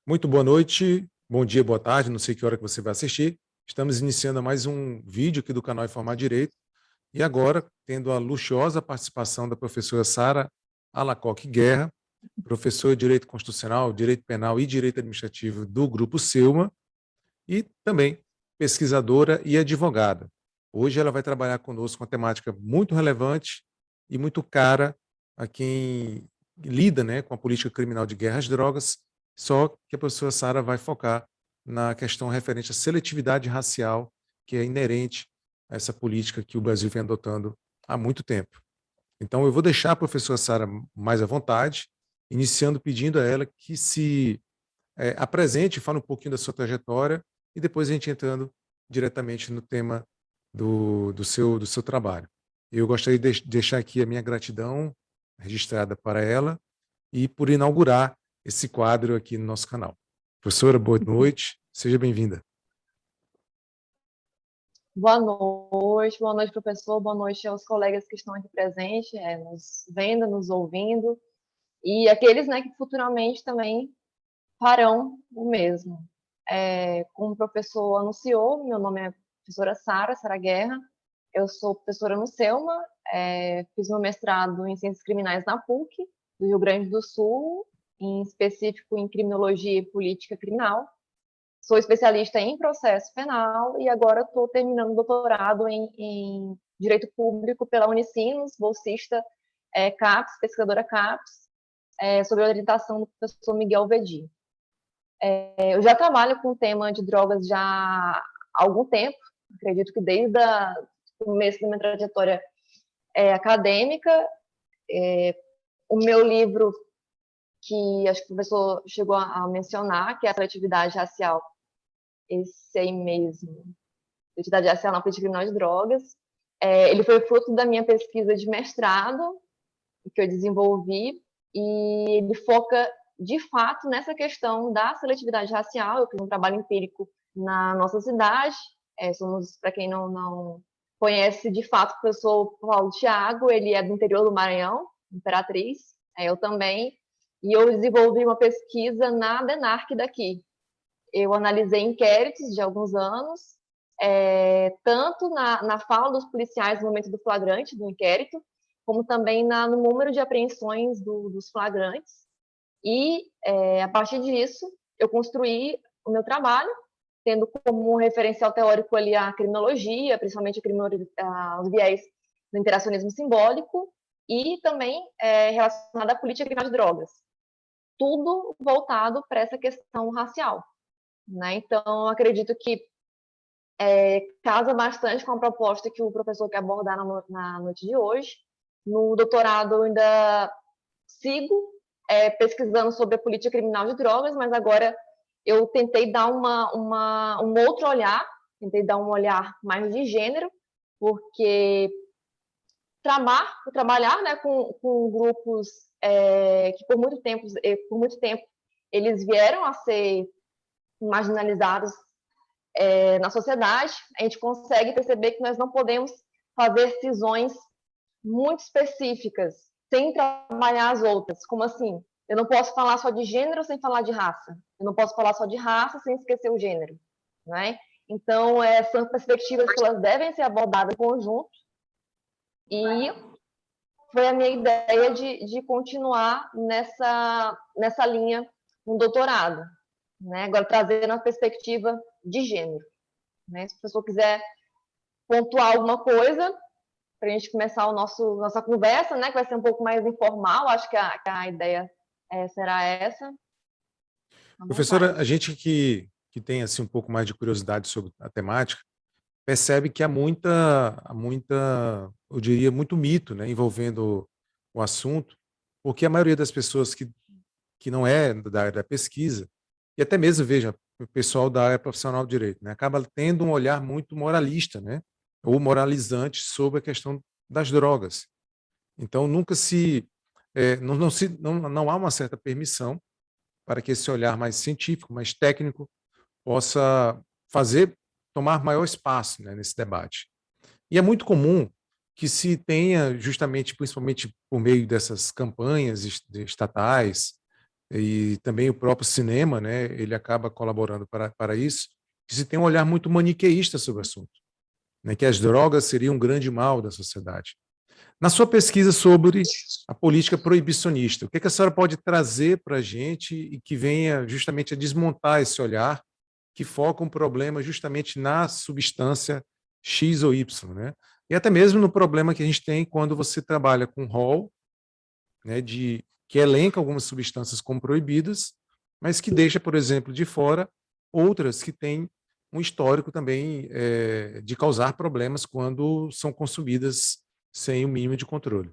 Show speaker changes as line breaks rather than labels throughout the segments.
Muito boa noite, bom dia, boa tarde, não sei que hora que você vai assistir. Estamos iniciando mais um vídeo aqui do canal Informar Direito e agora tendo a luxuosa participação da professora Sara Alacoque Guerra, professora de Direito Constitucional, Direito Penal e Direito Administrativo do Grupo Selma e também pesquisadora e advogada. Hoje ela vai trabalhar conosco uma temática muito relevante e muito cara a quem lida, né, com a política criminal de guerra às drogas, só que a professora Sara vai focar na questão referente à seletividade racial que é inerente a essa política que o Brasil vem adotando há muito tempo. Então eu vou deixar a professora Sara mais à vontade, iniciando pedindo a ela que se apresente, fale um pouquinho da sua trajetória e depois a gente entrando diretamente no tema do seu trabalho. Eu gostaria de deixar aqui a minha gratidão registrada para ela e por inaugurar esse quadro aqui no nosso canal. Professora, boa noite, seja bem-vinda.
Boa noite, professor, boa noite aos colegas que estão aqui presentes, nos vendo, nos ouvindo, e aqueles, né, que futuramente também farão o mesmo. Como o professor anunciou, meu nome é professora Sara Guerra, eu sou professora no Selma, fiz meu mestrado em Ciências Criminais na PUC, do Rio Grande do Sul, em específico em Criminologia e Política Criminal. Sou especialista em processo penal e agora estou terminando doutorado em Direito Público pela Unicinos, bolsista CAPES, pesquisadora CAPES, sob a orientação do professor Miguel Vedi. Eu já trabalho com o tema de drogas já há algum tempo, acredito que desde o começo da minha trajetória acadêmica. O meu livro, que acho que o professor chegou a mencionar, que é a seletividade racial, esse aí mesmo, seletividade racial na política criminal de drogas, ele foi fruto da minha pesquisa de mestrado, que eu desenvolvi, e ele foca, de fato, nessa questão da seletividade racial. Eu fiz um trabalho empírico na nossa cidade, somos, para quem não conhece, de fato, o professor Paulo Thiago, ele é do interior do Maranhão, Imperatriz, eu também, e eu desenvolvi uma pesquisa na DENARC daqui. Eu analisei inquéritos de alguns anos, tanto na fala dos policiais no momento do flagrante, do inquérito, como também no número de apreensões dos flagrantes. E, a partir disso, eu construí o meu trabalho, tendo como referencial teórico ali a criminologia, principalmente os viés do interacionismo simbólico, e também relacionado à política criminal de drogas. Tudo voltado para essa questão racial, né? Então, acredito que casa bastante com a proposta que o professor quer abordar na noite de hoje. No doutorado, eu ainda sigo pesquisando sobre a política criminal de drogas, mas agora eu tentei dar um outro olhar, tentei dar um olhar mais de gênero, porque trabalhar, né, com grupos que por muito tempo eles vieram a ser marginalizados na sociedade, a gente consegue perceber que nós não podemos fazer cisões muito específicas sem trabalhar as outras. Como assim? Eu não posso falar só de gênero sem falar de raça. Eu não posso falar só de raça sem esquecer o gênero, né? Então, são perspectivas que elas devem ser abordadas em conjunto, e foi a minha ideia de continuar nessa linha no doutorado, né? Agora, trazendo a perspectiva de gênero, né? Se o professor quiser pontuar alguma coisa, para a gente começar nossa conversa, né, que vai ser um pouco mais informal, acho que a ideia será essa.
Professora, a gente que tem assim um pouco mais de curiosidade sobre a temática, percebe que há muita, eu diria, muito mito, né, envolvendo o assunto, porque a maioria das pessoas que não é da área da pesquisa, e até mesmo, veja, o pessoal da área profissional do direito, né, acaba tendo um olhar muito moralista, né, ou moralizante sobre a questão das drogas. Então, nunca não há uma certa permissão para que esse olhar mais científico, mais técnico, possa tomar maior espaço, né, nesse debate. E é muito comum que se tenha, justamente, principalmente por meio dessas campanhas estatais, e também o próprio cinema, né, ele acaba colaborando para isso, que se tem um olhar muito maniqueísta sobre o assunto, né, que as drogas seriam um grande mal da sociedade. Na sua pesquisa sobre a política proibicionista, o que a senhora pode trazer para a gente e que venha justamente a desmontar esse olhar que foca um problema justamente na substância X ou Y, né? E até mesmo no problema que a gente tem quando você trabalha com rol, né, que elenca algumas substâncias como proibidas, mas que deixa, por exemplo, de fora outras que têm um histórico também de causar problemas quando são consumidas sem o mínimo de controle.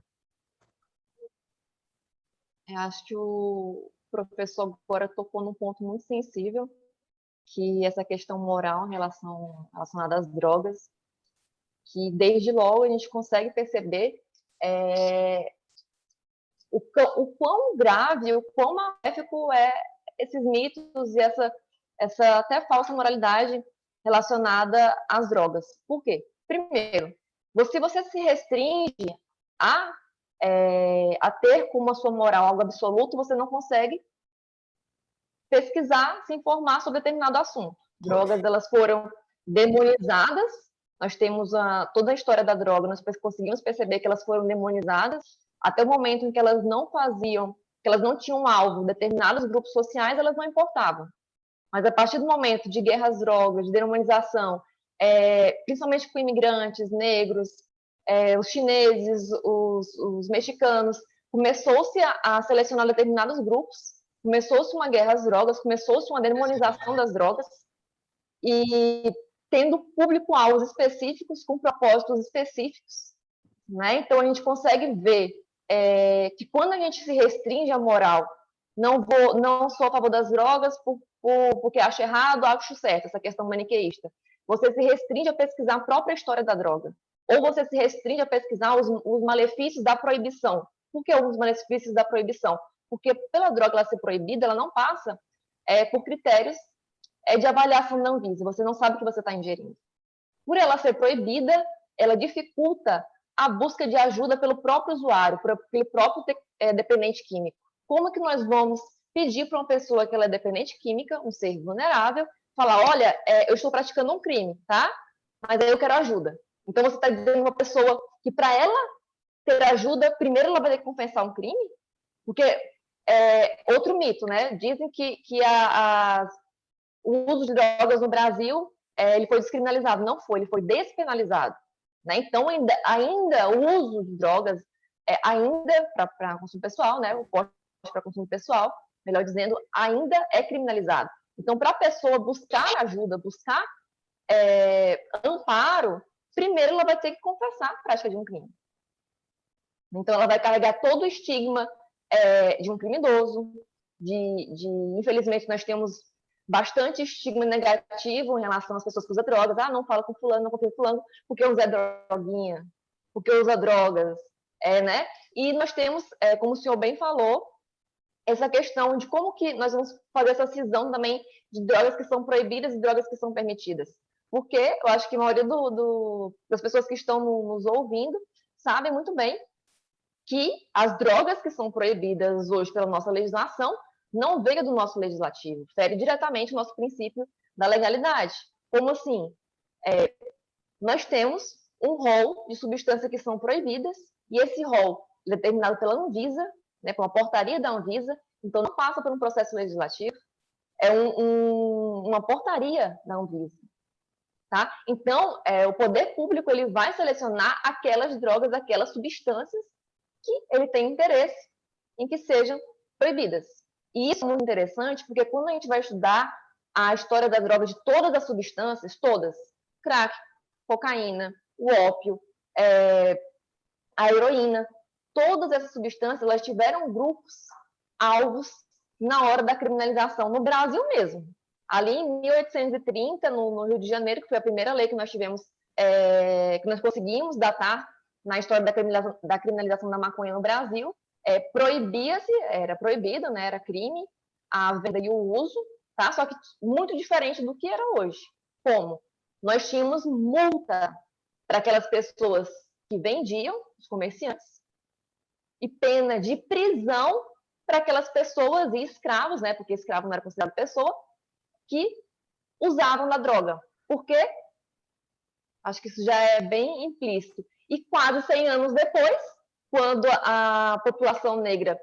Eu acho que o professor agora tocou num ponto muito sensível, que essa questão moral relacionada às drogas, que desde logo a gente consegue perceber é, o quão grave, o quão maléfico é esses mitos e essa até falsa moralidade relacionada às drogas. Por quê? Primeiro, se você se restringe a, a ter como a sua moral algo absoluto, você não consegue pesquisar, se informar sobre determinado assunto. Drogas, elas foram demonizadas, nós temos toda a história da droga, nós conseguimos perceber que elas foram demonizadas até o momento em que elas não faziam, que elas não tinham alvo, determinados grupos sociais, elas não importavam. Mas a partir do momento de guerra às drogas, de demonização, principalmente com imigrantes, negros, os chineses, os mexicanos, começou-se a selecionar determinados grupos, começou-se uma guerra às drogas, começou-se uma demonização das drogas, e tendo público-alvos específicos, com propósitos específicos, né? Então, a gente consegue ver que quando a gente se restringe à moral, não sou a favor das drogas porque acho errado, acho certo, essa questão maniqueísta. Você se restringe a pesquisar a própria história da droga. Ou você se restringe a pesquisar os malefícios da proibição. Por que os malefícios da proibição? Porque pela droga ela ser proibida, ela não passa por critérios de avaliação da Anvisa. Você não sabe o que você está ingerindo. Por ela ser proibida, ela dificulta a busca de ajuda pelo próprio usuário, pelo próprio dependente químico. Como que nós vamos pedir para uma pessoa que ela é dependente química, um ser vulnerável, falar, olha, eu estou praticando um crime, tá? Mas aí eu quero ajuda. Então você está dizendo uma pessoa que para ela ter ajuda, primeiro ela vai ter que confessar um crime? Porque outro mito, né? Dizem que o uso de drogas no Brasil ele foi descriminalizado. Não foi, ele foi despenalizado. Né? Então, ainda o uso de drogas, ainda para consumo pessoal, né? O porte para consumo pessoal, melhor dizendo, ainda é criminalizado. Então, para a pessoa buscar ajuda, buscar amparo, primeiro ela vai ter que confessar a prática de um crime. Então, ela vai carregar todo o estigma de um criminoso, infelizmente, nós temos bastante estigma negativo em relação às pessoas que usam drogas. Ah, não fala com fulano, não confia com fulano, porque usa droguinha, porque usa drogas, né? E nós temos, como o senhor bem falou, essa questão de como que nós vamos fazer essa cisão também de drogas que são proibidas e drogas que são permitidas. Porque eu acho que a maioria das pessoas que estão nos ouvindo sabem muito bem que as drogas que são proibidas hoje pela nossa legislação não veio do nosso legislativo, fere diretamente o nosso princípio da legalidade. Como assim? Nós temos um rol de substâncias que são proibidas, e esse rol é determinado pela Anvisa, né, por uma portaria da Anvisa, então não passa por um processo legislativo, é uma portaria da Anvisa. Tá? Então, o poder público ele vai selecionar aquelas drogas, aquelas substâncias que ele tem interesse em que sejam proibidas. E isso é muito interessante, porque quando a gente vai estudar a história da droga de todas as substâncias, todas, crack, cocaína, o ópio, a heroína, todas essas substâncias, elas tiveram grupos alvos na hora da criminalização, no Brasil mesmo. Ali em 1830, no Rio de Janeiro, que foi a primeira lei que nós tivemos, que nós conseguimos datar na história da criminalização da maconha no Brasil, proibia-se, era proibido, né, era crime, a venda e o uso, tá? Só que muito diferente do que era hoje. Como? Nós tínhamos multa para aquelas pessoas que vendiam, os comerciantes, e pena de prisão para aquelas pessoas e escravos, né, porque escravo não era considerado pessoa, que usavam da droga. Por quê? Acho que isso já é bem implícito. E quase 100 anos depois, quando a população negra,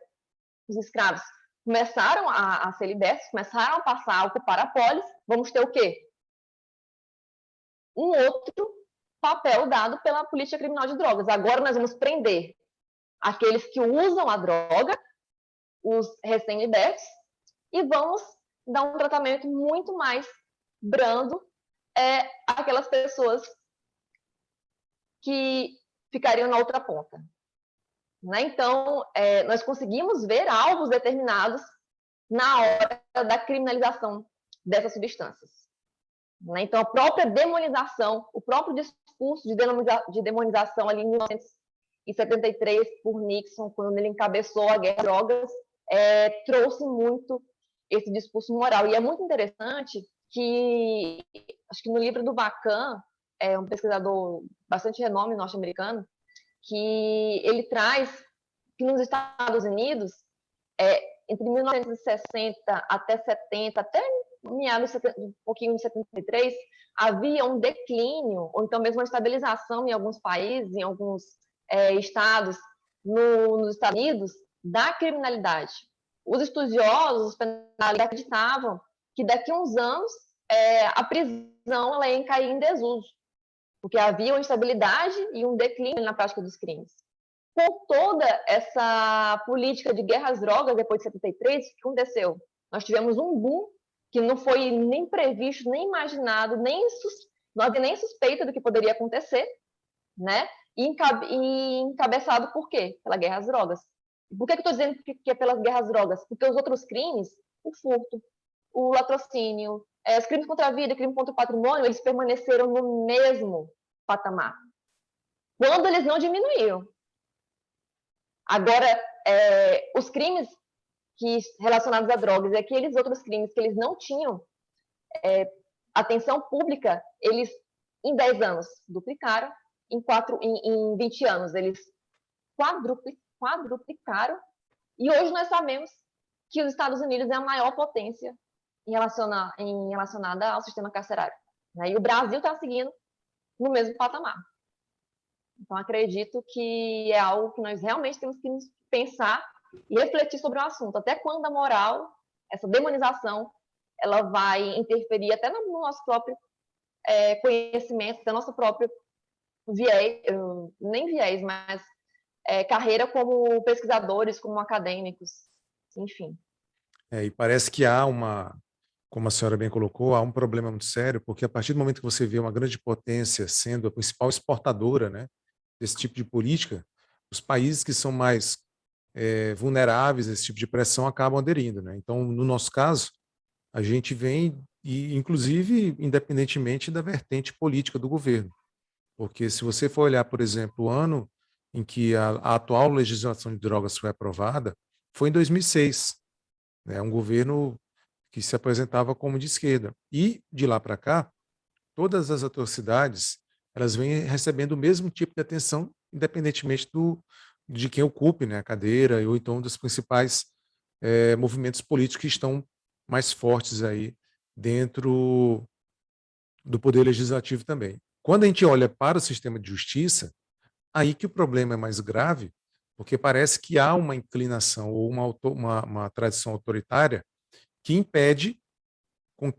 os escravos, começaram a ser libertos, começaram a passar a ocupar a polis, vamos ter o quê? Um outro papel dado pela política criminal de drogas. Agora nós vamos prender aqueles que usam a droga, os recém-libertos, e vamos dar um tratamento muito mais brando àquelas pessoas que ficariam na outra ponta. Né? Então, nós conseguimos ver alvos determinados na hora da criminalização dessas substâncias. Né? Então, a própria demonização, o próprio discurso de demonização ali em 1973 por Nixon, quando ele encabeçou a guerra às drogas, trouxe muito esse discurso moral. E é muito interessante que, acho que no livro do Bacan, um pesquisador bastante renome norte-americano, que ele traz que nos Estados Unidos, entre 1960 até 70, até meados um pouquinho de 73, havia um declínio, ou então mesmo uma estabilização em alguns países, em alguns estados nos Estados Unidos, da criminalidade. Os estudiosos, os penalistas, acreditavam que daqui a uns anos a prisão ela ia cair em desuso, porque havia uma instabilidade e um declínio na prática dos crimes. Com toda essa política de guerra às drogas, depois de 73, o que aconteceu? Nós tivemos um boom que não foi nem previsto, nem imaginado, não havia nem suspeita do que poderia acontecer, né? E encabeçado por quê? Pela guerra às drogas. Por que eu estou dizendo que é pelas guerras às drogas? Porque os outros crimes, o furto, o latrocínio, os crimes contra a vida, crime contra o patrimônio, eles permaneceram no mesmo patamar. Quando eles não diminuíram. Agora, os crimes relacionados a drogas e aqueles outros crimes que eles não tinham atenção pública, eles, em 10 anos, duplicaram, em 20 anos, eles quadruplicaram, e hoje nós sabemos que os Estados Unidos é a maior potência relacionada ao sistema carcerário. Né? E o Brasil está seguindo no mesmo patamar. Então, acredito que é algo que nós realmente temos que pensar e refletir sobre o assunto. Até quando a moral, essa demonização, ela vai interferir até no nosso próprio conhecimento, até no nosso próprio viés, nem viés, mas carreira como pesquisadores, como acadêmicos, enfim.
E parece que há como a senhora bem colocou, há um problema muito sério, porque a partir do momento que você vê uma grande potência sendo a principal exportadora, né, desse tipo de política, os países que são mais vulneráveis a esse tipo de pressão acabam aderindo. Né? Então, no nosso caso, a gente vem, e inclusive, independentemente da vertente política do governo. Porque se você for olhar, por exemplo, o ano em que a atual legislação de drogas foi aprovada, foi em 2006. Né? Um governo que se apresentava como de esquerda. E, de lá para cá, todas as atrocidades elas vêm recebendo o mesmo tipo de atenção, independentemente de quem ocupe, né, a cadeira, ou então dos principais movimentos políticos que estão mais fortes aí dentro do poder legislativo também. Quando a gente olha para o sistema de justiça, aí que o problema é mais grave, porque parece que há uma inclinação ou uma tradição autoritária que impede com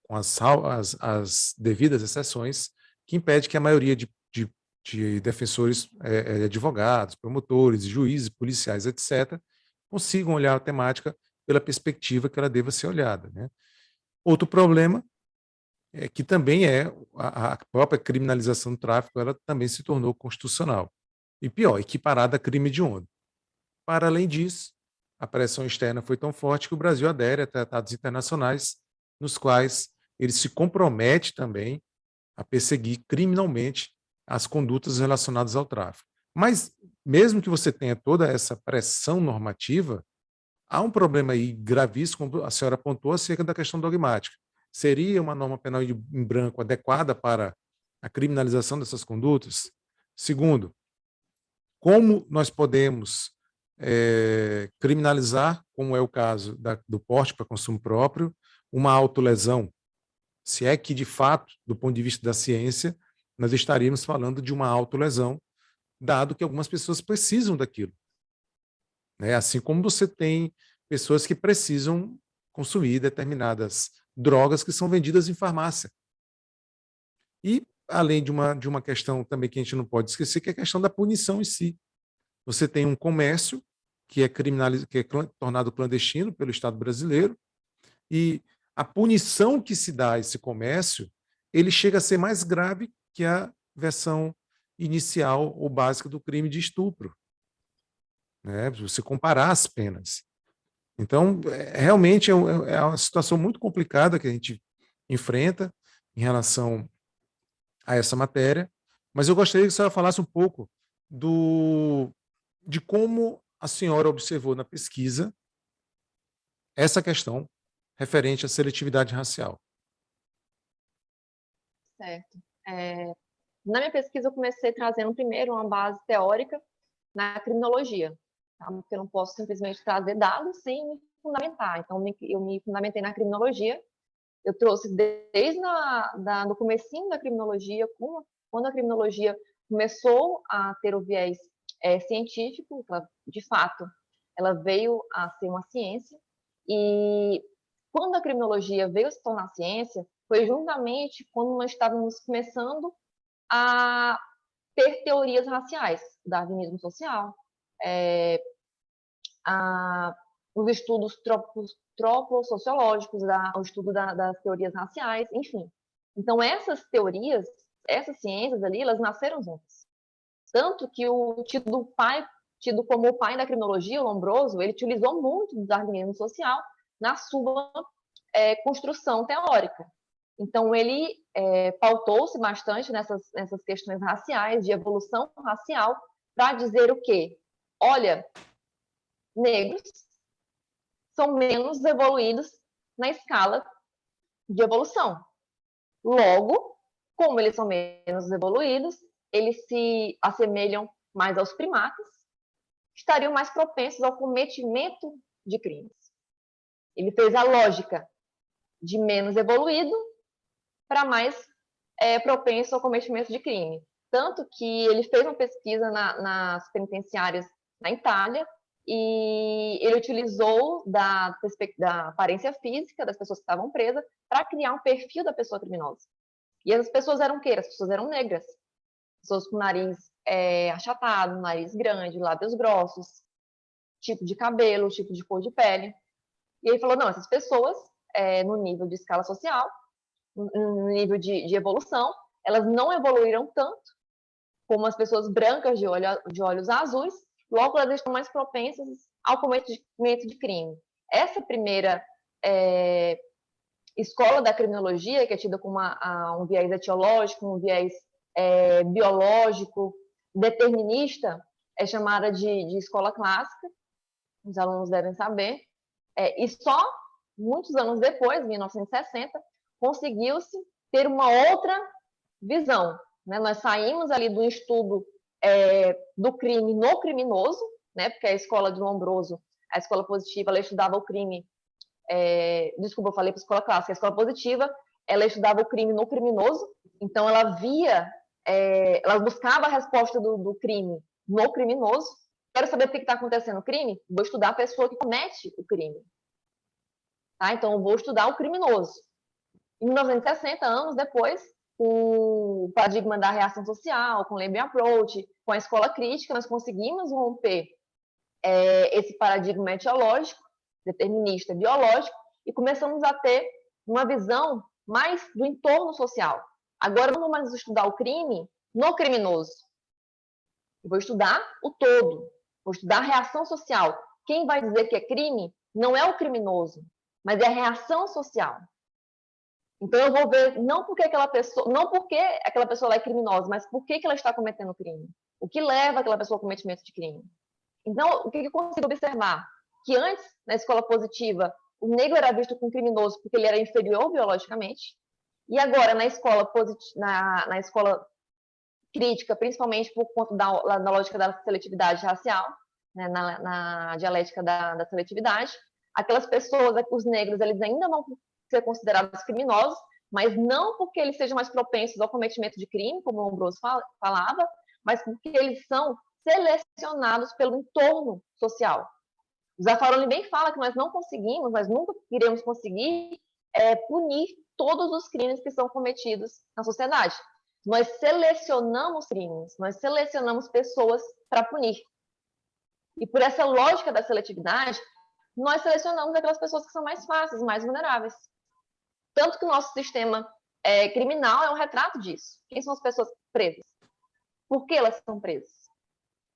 as devidas exceções, que impede que a maioria de defensores, advogados, promotores, juízes, policiais, etc., consigam olhar a temática pela perspectiva que ela deva ser olhada. Né? Outro problema é que também a própria criminalização do tráfico, ela também se tornou constitucional. E pior, equiparada a crime hediondo. Para além disso, a pressão externa foi tão forte que o Brasil adere a tratados internacionais nos quais ele se compromete também a perseguir criminalmente as condutas relacionadas ao tráfico. Mas, mesmo que você tenha toda essa pressão normativa, há um problema aí gravíssimo, como a senhora apontou, acerca da questão dogmática. Seria uma norma penal em branco adequada para a criminalização dessas condutas? Segundo, como nós podemos criminalizar, como é o caso do porte para consumo próprio, uma autolesão. Se é que, de fato, do ponto de vista da ciência, nós estaríamos falando de uma autolesão, dado que algumas pessoas precisam daquilo. Né? Assim como você tem pessoas que precisam consumir determinadas drogas que são vendidas em farmácia. E, além de uma questão também que a gente não pode esquecer, que é a questão da punição em si. Você tem um comércio que é tornado clandestino pelo Estado brasileiro, e a punição que se dá a esse comércio, ele chega a ser mais grave que a versão inicial ou básica do crime de estupro. Né? Se você comparar as penas. Então, realmente é uma situação muito complicada que a gente enfrenta em relação a essa matéria, mas eu gostaria que a senhora falasse um pouco de como a senhora observou na pesquisa essa questão referente à seletividade racial.
Certo. Na minha pesquisa, eu comecei trazendo primeiro uma base teórica na criminologia, tá? Porque eu não posso simplesmente trazer dados sem me fundamentar. Então, eu me fundamentei na criminologia. Eu trouxe desde do comecinho da criminologia, quando a criminologia começou a ter o viés científico, de fato, ela veio a ser uma ciência, e quando a criminologia veio se tornar ciência, foi juntamente quando nós estávamos começando a ter teorias raciais, darwinismo social, os estudos troposociológicos, o estudo das teorias raciais, enfim. Então, essas teorias, essas ciências ali, elas nasceram juntas. Tanto que o tido como o pai da criminologia, o Lombroso, ele utilizou muito do darwinismo social na sua construção teórica. Então, ele pautou-se bastante nessas questões raciais, de evolução racial, para dizer o quê? Olha, negros são menos evoluídos na escala de evolução. Logo, como eles são menos evoluídos, eles se assemelham mais aos primatas, estariam mais propensos ao cometimento de crimes. Ele fez a lógica de menos evoluído para mais propenso ao cometimento de crime. Tanto que ele fez uma pesquisa nas penitenciárias na Itália, e ele utilizou da aparência física das pessoas que estavam presas para criar um perfil da pessoa criminosa. E as pessoas eram o quê? As pessoas eram negras. Pessoas com nariz achatado, nariz grande, lábios grossos, tipo de cabelo, tipo de cor de pele. E ele falou, não, essas pessoas, no nível de escala social, no nível de evolução, elas não evoluíram tanto como as pessoas brancas de olhos azuis, logo elas estão mais propensas ao cometimento de crime. Essa primeira escola da criminologia, que é tida como um viés etiológico, um viés biológico, determinista, é chamada de escola clássica, os alunos devem saber, e só muitos anos depois, em 1960, conseguiu-se ter uma outra visão. Né? Nós saímos ali do estudo do crime no criminoso, né? Porque a escola de Lombroso, a escola positiva, ela estudava o crime. Desculpa, eu falei para a escola clássica. A escola positiva, ela estudava o crime no criminoso, então ela via, ela buscava a resposta do crime no criminoso. Quero saber o que está acontecendo no crime? Vou estudar a pessoa que comete o crime. Tá? Então, eu vou estudar o criminoso. Em 1960, anos depois, com o paradigma da reação social, com o Labeling Approach, com a escola crítica, nós conseguimos romper esse paradigma etiológico, determinista, biológico, e começamos a ter uma visão mais do entorno social. Agora, não vou mais estudar o crime no criminoso. Eu vou estudar o todo, vou estudar a reação social. Quem vai dizer que é crime não é o criminoso, mas é a reação social. Então eu vou ver não porque aquela pessoa é criminosa, mas por que ela está cometendo crime. O que leva aquela pessoa ao cometimento de crime. Então, o que eu consigo observar? Que antes, na escola positiva, o negro era visto como criminoso porque ele era inferior biologicamente, e agora na escola na escola crítica, principalmente por conta da lógica da seletividade racial, né, na dialética da seletividade. Aquelas pessoas, os negros, eles ainda vão ser considerados criminosos, mas não porque eles sejam mais propensos ao cometimento de crime, como o Lombroso falava, mas porque eles são selecionados pelo entorno social. O Zaffaroni bem fala que nós não conseguimos, nós nunca iremos conseguir punir todos os crimes que são cometidos na sociedade. Nós selecionamos crimes, nós selecionamos pessoas para punir. E por essa lógica da seletividade, nós selecionamos aquelas pessoas que são mais fáceis, mais vulneráveis. Tanto que o nosso sistema criminal é um retrato disso. Quem são as pessoas presas? Por que elas são presas?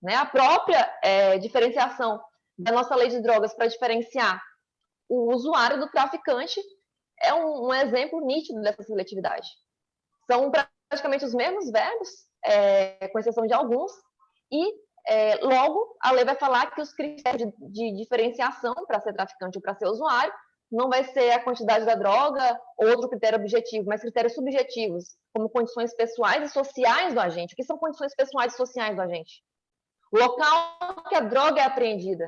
Né? A própria diferenciação da nossa lei de drogas para diferenciar o usuário do traficante é um exemplo nítido dessa seletividade. São praticamente os mesmos verbos, com exceção de alguns, e logo a lei vai falar que os critérios de diferenciação para ser traficante ou para ser usuário não vai ser a quantidade da droga ou outro critério objetivo, mas critérios subjetivos, como condições pessoais e sociais do agente. O que são condições pessoais e sociais do agente? O local que a droga é apreendida.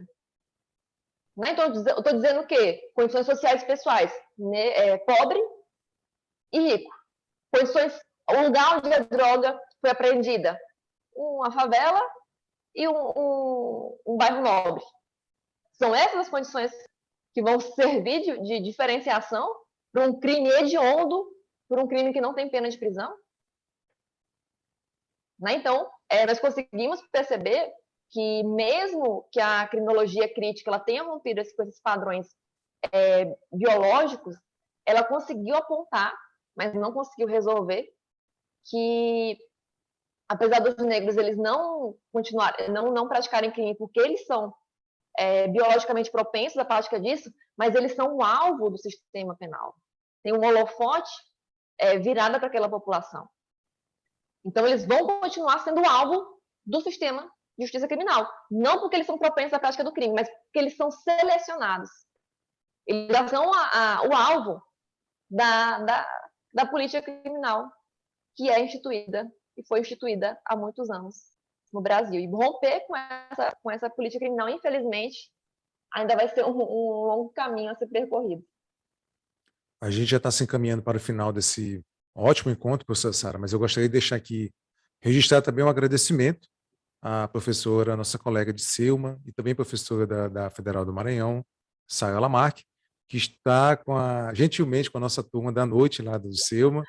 Né? Então, eu estou dizendo o quê? Condições sociais e pessoais. Né? Pobre e rico. O lugar onde a droga foi apreendida. Uma favela e um bairro nobre. São essas as condições que vão servir de diferenciação para um crime hediondo, por um crime que não tem pena de prisão? Né? Então, nós conseguimos perceber que mesmo que a criminologia crítica ela tenha rompido com esses padrões biológicos, ela conseguiu apontar, mas não conseguiu resolver, que apesar dos negros eles não continuarem, não praticarem crime porque eles são biologicamente propensos à prática disso, mas eles são o alvo do sistema penal. Tem um holofote virado para aquela população. Então, eles vão continuar sendo alvo do sistema de justiça criminal. Não porque eles são propensos à prática do crime, mas porque eles são selecionados. Eles já são o alvo da política criminal que é instituída e foi instituída há muitos anos no Brasil. E romper com essa política criminal, infelizmente, ainda vai ser um longo caminho a ser percorrido.
A gente já está se encaminhando para o final desse ótimo encontro, professora Sara, mas eu gostaria de deixar aqui registrar também um agradecimento à professora, nossa colega de Selma, e também professora da Federal do Maranhão, Sara Lamarck, que está gentilmente com a nossa turma da noite lá do Selma,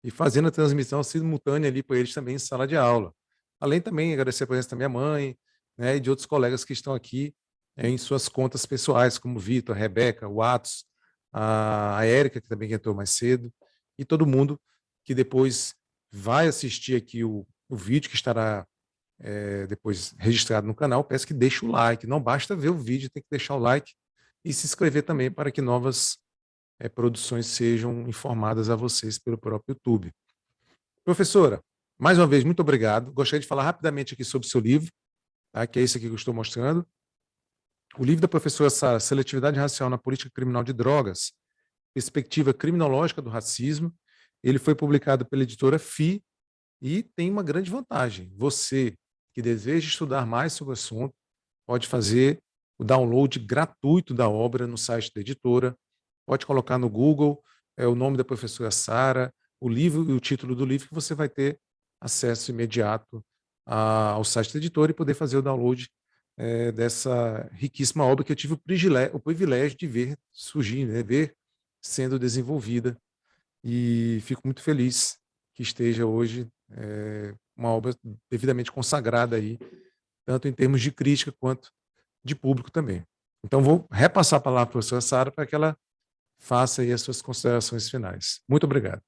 e fazendo a transmissão simultânea ali para eles também em sala de aula. Além também agradecer a presença da minha mãe, né, e de outros colegas que estão aqui em suas contas pessoais, como Vitor, a Rebeca, o Atos, a Érica, que também entrou mais cedo, e todo mundo que depois vai assistir aqui o vídeo que estará depois registrado no canal. Peço que deixe o like, não basta ver o vídeo, tem que deixar o like e se inscrever também para que novas produções sejam informadas a vocês pelo próprio YouTube. Professora, mais uma vez, muito obrigado. Gostaria de falar rapidamente aqui sobre o seu livro, tá? Que é esse aqui que eu estou mostrando. O livro da professora Sara, Seletividade Racial na Política Criminal de Drogas, Perspectiva Criminológica do Racismo. Ele foi publicado pela editora FI e tem uma grande vantagem. Você que deseja estudar mais sobre o assunto pode fazer o download gratuito da obra no site da editora. Pode colocar no Google o nome da professora Sara, o livro e o título do livro, que você vai ter acesso imediato ao site da editora e poder fazer o download dessa riquíssima obra que eu tive o privilégio de ver surgir, né, ver sendo desenvolvida. E fico muito feliz que esteja hoje uma obra devidamente consagrada aí, tanto em termos de crítica quanto de público também. Então, vou repassar a palavra para a professora Sara para que ela faça aí as suas considerações finais. Muito obrigado.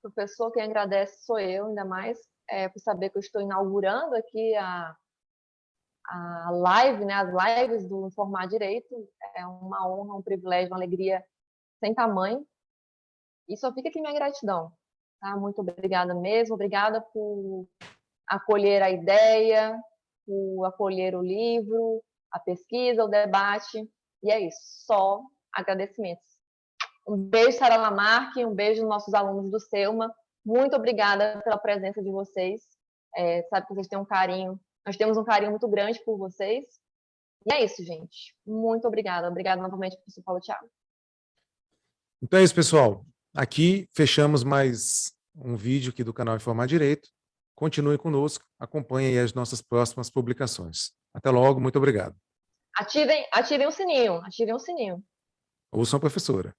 Professor, quem agradece sou eu, ainda mais por saber que eu estou inaugurando aqui a live, né, as lives do Informar Direito. É uma honra, um privilégio, uma alegria sem tamanho. E só fica aqui minha gratidão. Tá? Muito obrigada mesmo, obrigada por acolher a ideia, por acolher o livro, a pesquisa, o debate. E é isso, só agradecimentos. Um beijo, Sara Lamarck, um beijo nos nossos alunos do Selma. Muito obrigada pela presença de vocês. Sabe que vocês têm um carinho Nós temos um carinho muito grande por vocês. E é isso, gente. Muito obrigada. Obrigada novamente, professor Paulo Thiago.
Então é isso, pessoal. Aqui fechamos mais um vídeo aqui do canal Informar Direito. Continue conosco, acompanhem aí as nossas próximas publicações. Até logo, muito obrigado.
Ativem o sininho, ativem o sininho.
Ouçam a professora.